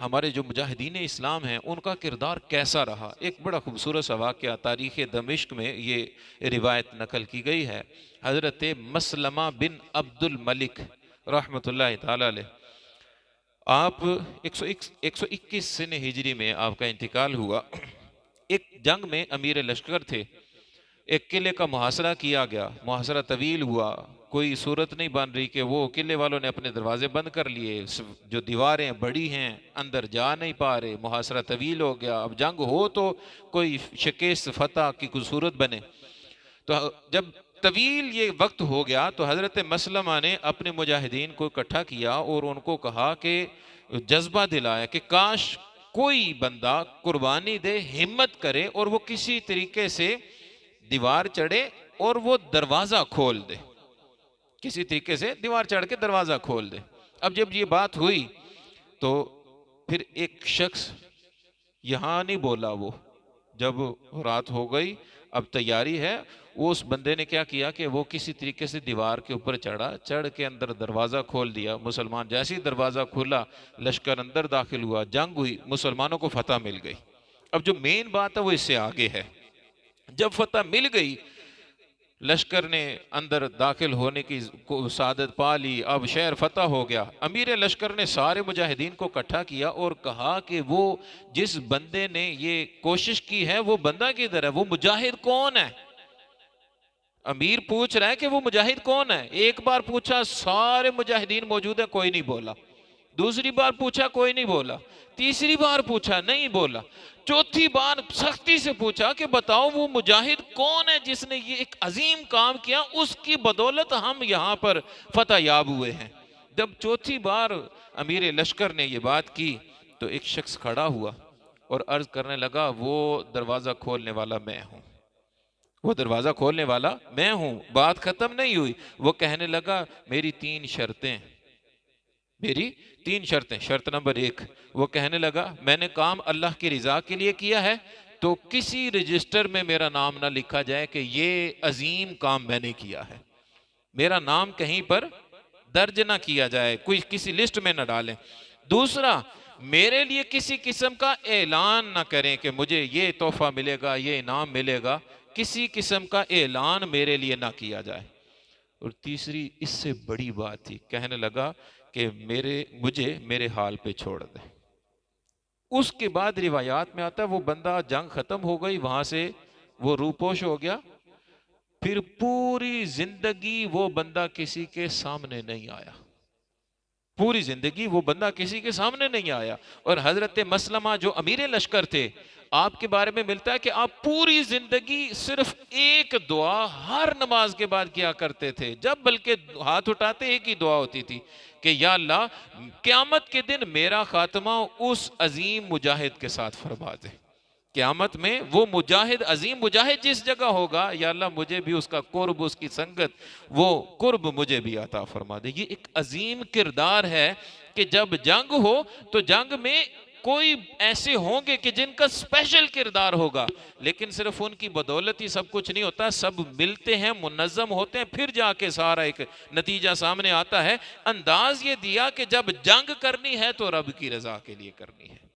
ہمارے جو مجاہدین اسلام ہیں ان کا کردار کیسا رہا. ایک بڑا خوبصورت سا واقعہ تاریخ دمشق میں یہ روایت نقل کی گئی ہے. حضرت مسلمہ بن عبد الملک رحمۃ اللہ تعالی علیہ، آپ 121 سن ہجری میں آپ کا انتقال ہوا. ایک جنگ میں امیر لشکر تھے، ایک قلعے کا محاصرہ کیا گیا، محاصرہ طویل ہوا، کوئی صورت نہیں بن رہی کہ وہ قلعے والوں نے اپنے دروازے بند کر لیے، جو دیواریں بڑی ہیں اندر جا نہیں پا رہے، محاصرہ طویل ہو گیا. اب جنگ ہو تو کوئی شکست فتح کی کوئی صورت بنے. تو جب طویل یہ وقت ہو گیا تو حضرت مسلمہ نے اپنے مجاہدین کو اکٹھا کیا اور ان کو کہا کہ جذبہ دلایا کہ کاش کوئی بندہ قربانی دے، ہمت کرے اور وہ کسی طریقے سے دیوار چڑھے اور وہ دروازہ کھول دے، کسی طریقے سے دیوار چڑھ کے دروازہ کھول دے. اب جب یہ بات ہوئی تو پھر ایک شخص یہاں نہیں بولا. وہ جب رات ہو گئی، اب تیاری ہے، وہ اس بندے نے کیا کیا کہ وہ کسی طریقے سے دیوار کے اوپر چڑھا، چڑھ کے اندر دروازہ کھول دیا. مسلمان جیسے ہی دروازہ کھولا، لشکر اندر داخل ہوا، جنگ ہوئی، مسلمانوں کو فتح مل گئی. اب جو مین بات ہے وہ اس سے آگے ہے. جب فتح مل گئی، لشکر نے اندر داخل ہونے کی سعادت پا لی، اب شہر فتح ہو گیا. امیر لشکر نے سارے مجاہدین کو اکٹھا کیا اور کہا کہ وہ جس بندے نے یہ کوشش کی ہے وہ بندہ کدھر ہے، وہ مجاہد کون ہے. امیر پوچھ رہا ہے کہ وہ مجاہد کون ہے. ایک بار پوچھا، سارے مجاہدین موجود ہیں، کوئی نہیں بولا. دوسری بار پوچھا، کوئی نہیں بولا. تیسری بار پوچھا، نہیں بولا. چوتھی بار سختی سے پوچھا کہ بتاؤ وہ مجاہد کون ہے جس نے یہ ایک عظیم کام کیا، اس کی بدولت ہم یہاں پر فتح یاب ہوئے ہیں. جب چوتھی بار امیر لشکر نے یہ بات کی تو ایک شخص کھڑا ہوا اور عرض کرنے لگا، وہ دروازہ کھولنے والا میں ہوں، وہ دروازہ کھولنے والا میں ہوں. بات ختم نہیں ہوئی، وہ کہنے لگا میری 3 شرطیں، میری 3 شرطیں. شرط نمبر 1، وہ کہنے لگا میں نے کام اللہ کی رضا کے لیے کیا ہے تو کسی رجسٹر میں میرا نام نہ لکھا جائے کہ یہ عظیم کام میں نے کیا ہے، میرا نام کہیں پر درج نہ کیا جائے، کوئی کسی لسٹ میں نہ ڈالیں. دوسرا، میرے لیے کسی قسم کا اعلان نہ کریں کہ مجھے یہ تحفہ ملے گا، یہ انعام ملے گا، کسی قسم کا اعلان میرے لیے نہ کیا جائے. اور تیسری اس سے بڑی بات تھی، کہنے لگا کہ مجھے میرے حال پہ چھوڑ دے. اس کے بعد روایات میں آتا ہے وہ بندہ، جنگ ختم ہو گئی، وہاں سے وہ روپوش ہو گیا، پھر پوری زندگی وہ بندہ کسی کے سامنے نہیں آیا. پوری زندگی وہ بندہ کسی کے سامنے نہیں آیا. اور حضرت مسلمہ جو امیر لشکر تھے، آپ کے بارے میں ملتا ہے کہ آپ پوری زندگی صرف ایک دعا ہر نماز کے بعد کیا کرتے تھے. جب بلکہ ہاتھ اٹھاتے ایک ہی دعا ہوتی تھی کہ یا اللہ قیامت کے دن میرا خاتمہ اس عظیم مجاہد کے ساتھ فرما دے. قیامت میں وہ مجاہد، عظیم مجاہد جس جگہ ہوگا، یا اللہ مجھے بھی اس کا قرب، اس کی سنگت، وہ قرب مجھے بھی عطا فرما دے. یہ ایک عظیم کردار ہے کہ جب جنگ ہو تو جنگ میں کوئی ایسے ہوں گے کہ جن کا اسپیشل کردار ہوگا، لیکن صرف ان کی بدولت ہی سب کچھ نہیں ہوتا. سب ملتے ہیں، منظم ہوتے ہیں، پھر جا کے سارا ایک نتیجہ سامنے آتا ہے. انداز یہ دیا کہ جب جنگ کرنی ہے تو رب کی رضا کے لیے کرنی ہے.